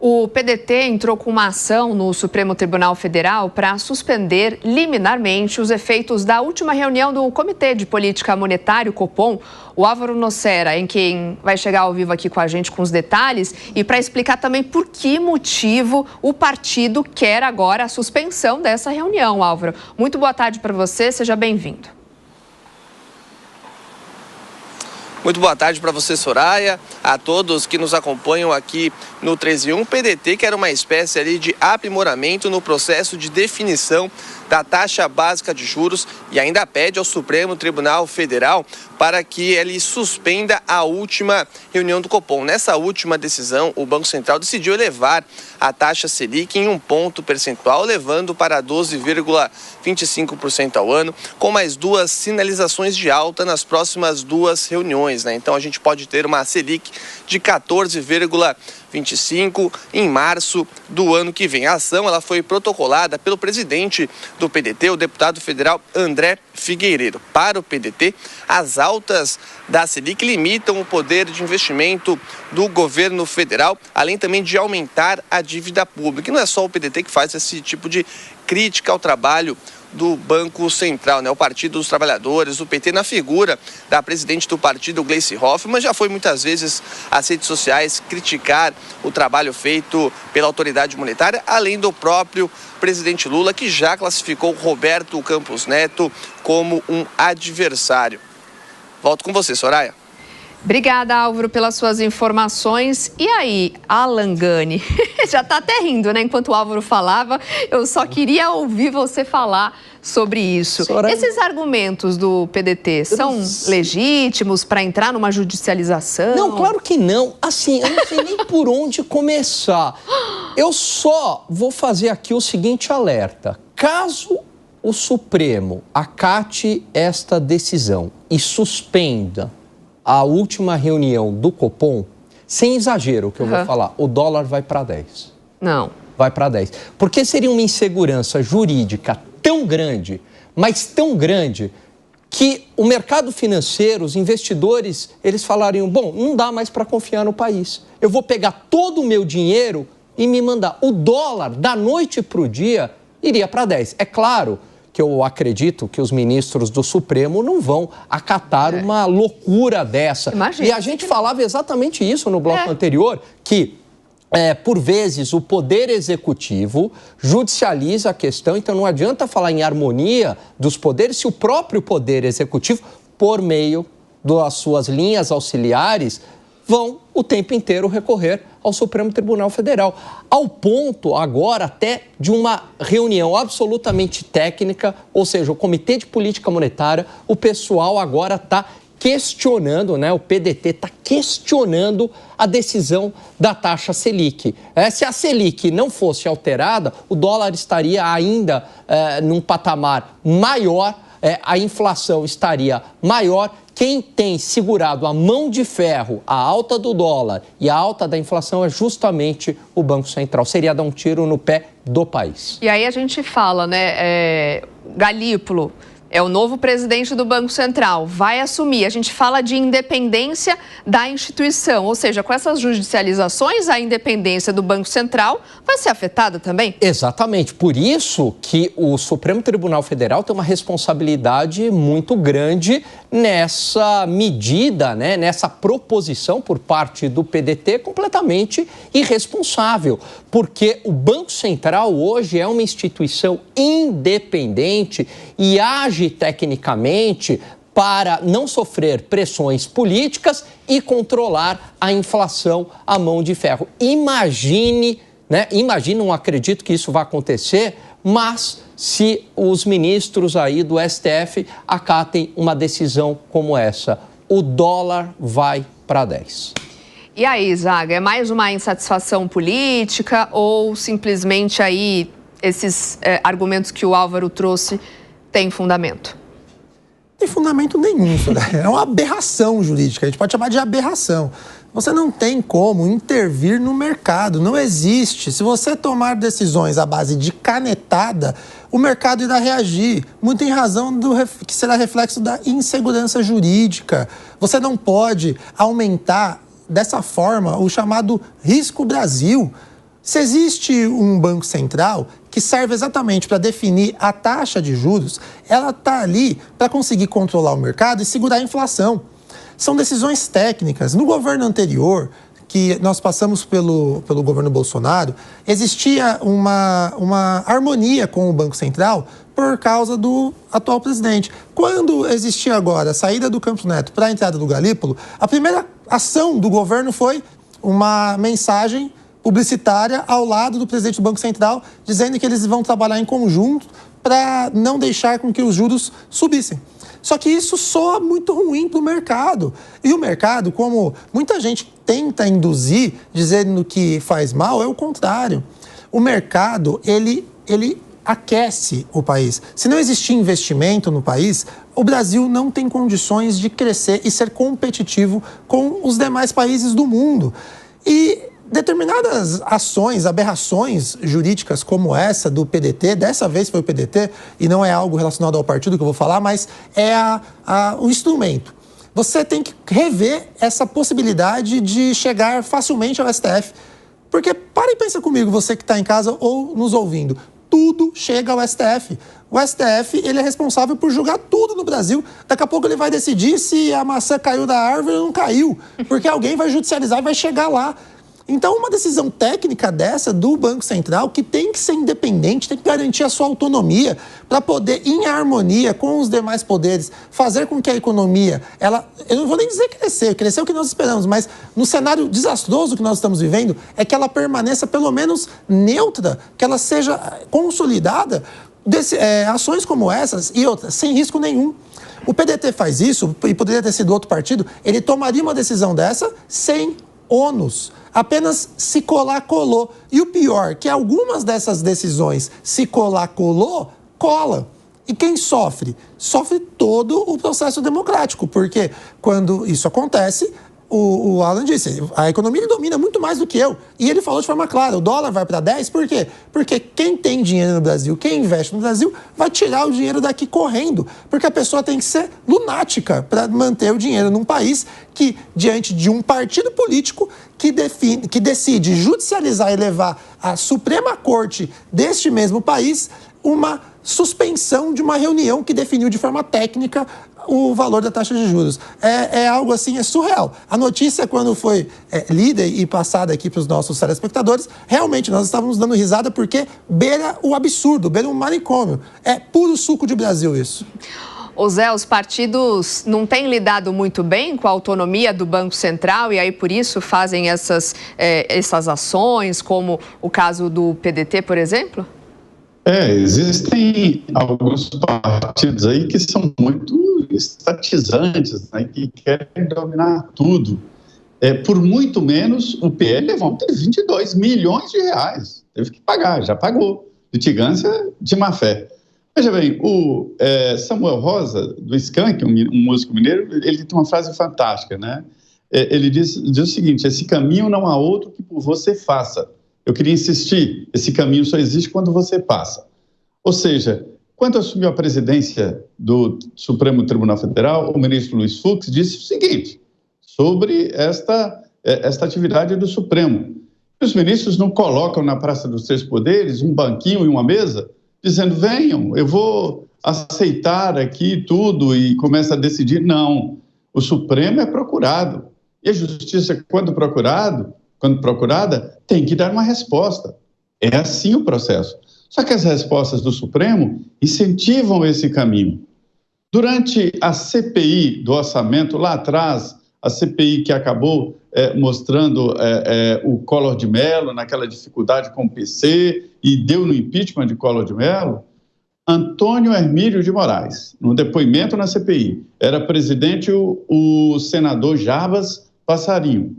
O PDT entrou com uma ação no Supremo Tribunal Federal para suspender liminarmente os efeitos da última reunião do Comitê de Política Monetária, o Copom. O Álvaro Nocera, em quem vai chegar ao vivo aqui com a gente com os detalhes e para explicar também por que motivo o partido quer agora a suspensão dessa reunião, Álvaro. Muito boa tarde para você, seja bem-vindo. Muito boa tarde para você, Soraya, a todos que nos acompanham aqui no 13 e 1. O PDT quer uma espécie ali de aprimoramento no processo de definição da taxa básica de juros e ainda pede ao Supremo Tribunal Federal para que ele suspenda a última reunião do Copom. Nessa última decisão, o Banco Central decidiu elevar a taxa Selic em 1 ponto percentual, levando para 12,25% ao ano, com mais 2 sinalizações de alta nas próximas 2 reuniões, né? Então a gente pode ter uma Selic de 14,25% em março do ano que vem. A ação ela foi protocolada pelo presidente do PDT, o deputado federal André Figueiredo. Para o PDT, as altas da Selic limitam o poder de investimento do governo federal, além também de aumentar a dívida pública. E não é só o PDT que faz esse tipo de crítica ao trabalho do Banco Central, né? O Partido dos Trabalhadores, o PT, na figura da presidente do partido, Gleisi Hoffmann, já foi muitas vezes às redes sociais criticar o trabalho feito pela autoridade monetária, além do próprio presidente Lula, que já classificou Roberto Campos Neto como um adversário. Volto com você, Soraya. Obrigada, Álvaro, pelas suas informações. E aí, Alan Gani? Já está até rindo, né? Enquanto o Álvaro falava, eu só queria ouvir você falar sobre isso. Soraya... Esses argumentos do PDT são legítimos para entrar numa judicialização? Não, claro que não. Assim, eu não sei nem por onde começar. Eu só vou fazer aqui o seguinte alerta. Caso o Supremo acate esta decisão e suspenda a última reunião do Copom, sem exagero o que eu vou falar, o dólar vai para 10. Não. Vai para 10. Porque seria uma insegurança jurídica tão grande, mas tão grande, que o mercado financeiro, os investidores, eles falariam, bom, não dá mais para confiar no país. Eu vou pegar todo o meu dinheiro e me mandar. O dólar, da noite para o dia, iria para 10. É claro que eu acredito que os ministros do Supremo não vão acatar uma loucura dessa. Imagina. E a gente falava exatamente isso no bloco anterior, que, por vezes, o Poder Executivo judicializa a questão, então não adianta falar em harmonia dos poderes se o próprio Poder Executivo, por meio das suas linhas auxiliares, vão o tempo inteiro recorrer ao Supremo Tribunal Federal, ao ponto agora até de uma reunião absolutamente técnica, ou seja, o Comitê de Política Monetária, o pessoal agora está questionando, né? O PDT está questionando a decisão da taxa Selic. Se a Selic não fosse alterada, o dólar estaria ainda num patamar maior, a inflação estaria maior. Quem tem segurado a mão de ferro, a alta do dólar e a alta da inflação é justamente o Banco Central. Seria dar um tiro no pé do país. E aí a gente fala, né, Galípolo é o novo presidente do Banco Central, vai assumir. A gente fala de independência da instituição, ou seja, com essas judicializações, a independência do Banco Central vai ser afetada também? Exatamente. Por isso que o Supremo Tribunal Federal tem uma responsabilidade muito grande nessa medida, né, nessa proposição por parte do PDT completamente irresponsável, porque o Banco Central hoje é uma instituição independente e age tecnicamente para não sofrer pressões políticas e controlar a inflação à mão de ferro. Imagine, não acredito que isso vai acontecer, mas se os ministros aí do STF acatem uma decisão como essa, o dólar vai para 10. E aí, Zaga, é mais uma insatisfação política ou simplesmente aí esses argumentos que o Álvaro trouxe têm fundamento? Não tem fundamento nenhum, é uma aberração jurídica, a gente pode chamar de aberração. Você não tem como intervir no mercado, não existe. Se você tomar decisões à base de canetada, o mercado irá reagir, muito em razão que será reflexo da insegurança jurídica. Você não pode aumentar dessa forma o chamado risco Brasil. Se existe um Banco Central que serve exatamente para definir a taxa de juros, ela está ali para conseguir controlar o mercado e segurar a inflação. São decisões técnicas. No governo anterior, que nós passamos pelo governo Bolsonaro, existia uma harmonia com o Banco Central por causa do atual presidente. Quando existia agora a saída do Campos Neto para a entrada do Galípolo, a primeira ação do governo foi uma mensagem publicitária ao lado do presidente do Banco Central, dizendo que eles vão trabalhar em conjunto para não deixar com que os juros subissem. Só que isso soa muito ruim para o mercado. E o mercado, como muita gente tenta induzir, dizendo que faz mal, é o contrário. O mercado, ele aquece o país. Se não existir investimento no país, o Brasil não tem condições de crescer e ser competitivo com os demais países do mundo. E determinadas ações, aberrações jurídicas como essa do PDT, dessa vez foi o PDT, e não é algo relacionado ao partido que eu vou falar, mas é o instrumento. Você tem que rever essa possibilidade de chegar facilmente ao STF. Porque, para e pensa comigo, você que está em casa ou nos ouvindo, tudo chega ao STF. O STF, ele é responsável por julgar tudo no Brasil. Daqui a pouco ele vai decidir se a maçã caiu da árvore ou não caiu, porque alguém vai judicializar e vai chegar lá. Então, uma decisão técnica dessa do Banco Central, que tem que ser independente, tem que garantir a sua autonomia para poder, em harmonia com os demais poderes, fazer com que a economia, eu não vou nem dizer crescer o que nós esperamos, mas no cenário desastroso que nós estamos vivendo, é que ela permaneça pelo menos neutra, que ela seja consolidada, ações como essas e outras, sem risco nenhum. O PDT faz isso, e poderia ter sido outro partido, ele tomaria uma decisão dessa sem ônus. Apenas se colar, colou. E o pior, que algumas dessas decisões, se colar, colou, cola. E quem sofre? Sofre todo o processo democrático, porque quando isso acontece, o Alan disse, a economia domina muito mais do que eu. E ele falou de forma clara, o dólar vai para 10, por quê? Porque quem tem dinheiro no Brasil, quem investe no Brasil, vai tirar o dinheiro daqui correndo. Porque a pessoa tem que ser lunática para manter o dinheiro num país que, diante de um partido político que decide judicializar e levar à Suprema Corte deste mesmo país uma suspensão de uma reunião que definiu de forma técnica o valor da taxa de juros. É algo assim, é surreal. A notícia, quando foi lida e passada aqui para os nossos telespectadores, realmente nós estávamos dando risada porque beira o absurdo, beira um manicômio. É puro suco de Brasil isso. Ô Zé, os partidos não têm lidado muito bem com a autonomia do Banco Central e aí por isso fazem essas ações, como o caso do PDT, por exemplo? Existem alguns partidos aí que são muito estatizantes, né, que querem dominar tudo. Por muito menos, o PL levou 22 milhões de reais. Teve que pagar, já pagou. Litigância de má fé. Veja bem, o Samuel Rosa, do Skank, um músico mineiro, ele tem uma frase fantástica, né? Ele diz o seguinte: esse caminho não há outro que por você faça. Eu queria insistir, esse caminho só existe quando você passa. Ou seja, quando assumiu a presidência do Supremo Tribunal Federal, o ministro Luiz Fux disse o seguinte, sobre esta atividade do Supremo. Os ministros não colocam na Praça dos Três Poderes um banquinho e uma mesa, dizendo, venham, eu vou aceitar aqui tudo e começa a decidir. Não, o Supremo é procurado. E a Justiça, quando procurada, tem que dar uma resposta. É assim o processo. Só que as respostas do Supremo incentivam esse caminho. Durante a CPI do orçamento, lá atrás, a CPI que acabou mostrando o Collor de Mello naquela dificuldade com o PC e deu no impeachment de Collor de Mello, Antônio Hermílio de Moraes, no depoimento na CPI, era presidente o senador Jarbas Passarinho.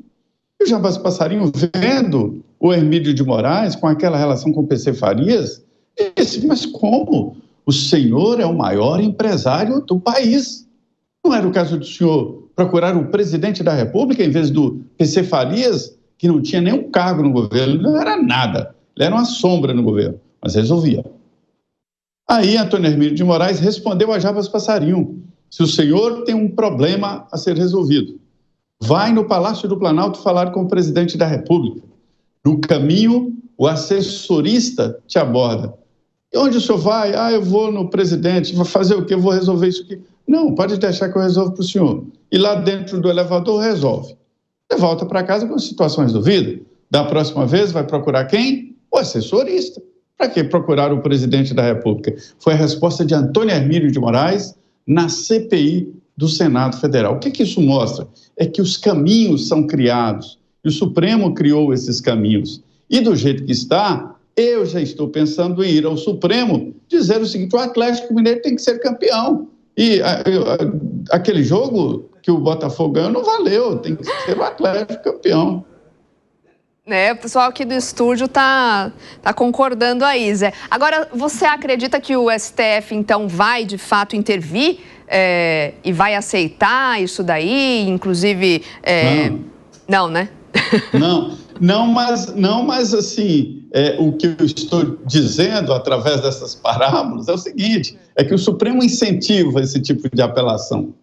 E o Jarbas Passarinho, vendo o Hermílio de Moraes com aquela relação com o PC Farias, disse, mas como? O senhor é o maior empresário do país. Não era o caso do senhor procurar o presidente da República em vez do PC Farias, que não tinha nenhum cargo no governo, não era nada. Ele era uma sombra no governo, mas resolvia. Aí Antônio Hermílio de Moraes respondeu a Jarbas Passarinho, se o senhor tem um problema a ser resolvido, vai no Palácio do Planalto falar com o presidente da República. No caminho, o assessorista te aborda. E onde o senhor vai? Eu vou no presidente. Vou fazer o quê? Eu vou resolver isso aqui. Não, pode deixar que eu resolvo para o senhor. E lá dentro do elevador resolve. Você volta para casa com situações do vida. Da próxima vez vai procurar quem? O assessorista. Para que procurar o presidente da República? Foi a resposta de Antônio Hermílio de Moraes na CPI do Senado Federal. O que isso mostra? É que os caminhos são criados. E o Supremo criou esses caminhos. E do jeito que está, eu já estou pensando em ir ao Supremo dizer o seguinte: o Atlético Mineiro tem que ser campeão. E aquele jogo que o Botafogo ganhou não valeu, tem que ser o Atlético campeão. O pessoal aqui do estúdio tá concordando aí, Zé. Agora, você acredita que o STF, então, vai, de fato, intervir e vai aceitar isso daí? Inclusive... Não, né? Não, mas assim, o que eu estou dizendo através dessas parábolas é o seguinte, é que o Supremo incentiva esse tipo de apelação.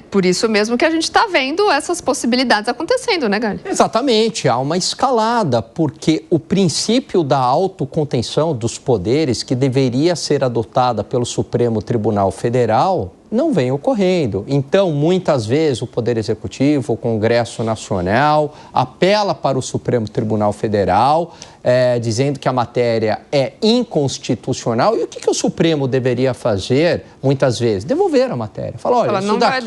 Por isso mesmo que a gente está vendo essas possibilidades acontecendo, né, Galho? Exatamente, há uma escalada, porque o princípio da autocontenção dos poderes, que deveria ser adotada pelo Supremo Tribunal Federal, não vem ocorrendo. Então, muitas vezes, o Poder Executivo, o Congresso Nacional, apela para o Supremo Tribunal Federal, dizendo que a matéria é inconstitucional. E o que o Supremo deveria fazer, muitas vezes? Devolver a matéria. Falar, olha, isso daqui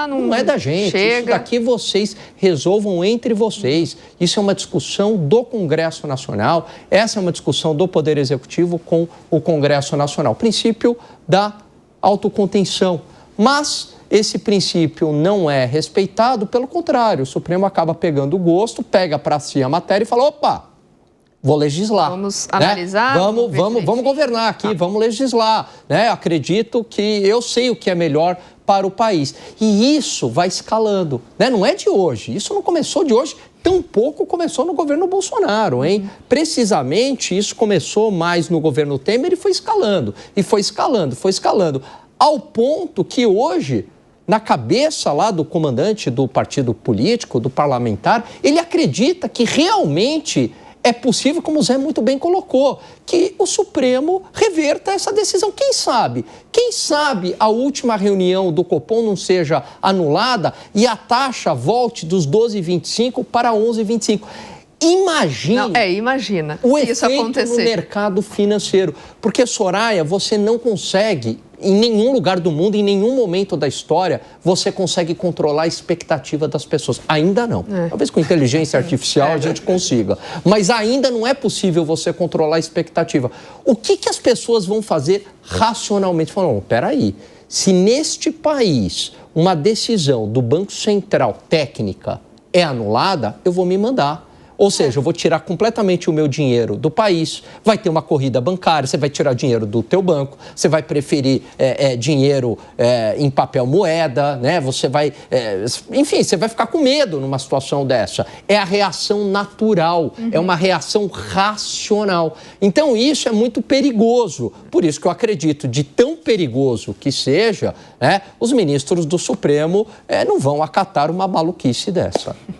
não é da gente, isso daqui vocês resolvam entre vocês. Isso é uma discussão do Congresso Nacional, essa é uma discussão do Poder Executivo com o Congresso Nacional. O princípio da autocontenção. Mas esse princípio não é respeitado, pelo contrário, o Supremo acaba pegando o gosto, pega para si a matéria e fala, opa, vou legislar. Vamos analisar. Vamos governar aqui, vamos legislar. Acredito que eu sei o que é melhor para o país. E isso vai escalando. Não é de hoje, isso não começou de hoje, tampouco começou no governo Bolsonaro, hein? Precisamente isso começou mais no governo Temer e foi escalando, ao ponto que hoje, na cabeça lá do comandante do partido político, do parlamentar, ele acredita que realmente é possível, como o Zé muito bem colocou, que o Supremo reverta essa decisão. Quem sabe? Quem sabe a última reunião do Copom não seja anulada e a taxa volte dos 12,25 para 11,25. Imagina o se efeito isso acontecer no mercado financeiro. Porque, Soraya, você não consegue, em nenhum lugar do mundo, em nenhum momento da história, você consegue controlar a expectativa das pessoas. Ainda não. Talvez com inteligência artificial a gente consiga. Mas ainda não é possível você controlar a expectativa. O que as pessoas vão fazer racionalmente? Falam, peraí, se neste país uma decisão do Banco Central técnica é anulada, eu vou me mandar. Ou seja, eu vou tirar completamente o meu dinheiro do país, vai ter uma corrida bancária, você vai tirar dinheiro do teu banco, você vai preferir dinheiro em papel moeda, né? Você vai, enfim, você vai ficar com medo numa situação dessa. É a reação natural, é uma reação racional. Então isso é muito perigoso. Por isso que eu acredito, de tão perigoso que seja, os ministros do Supremo não vão acatar uma maluquice dessa.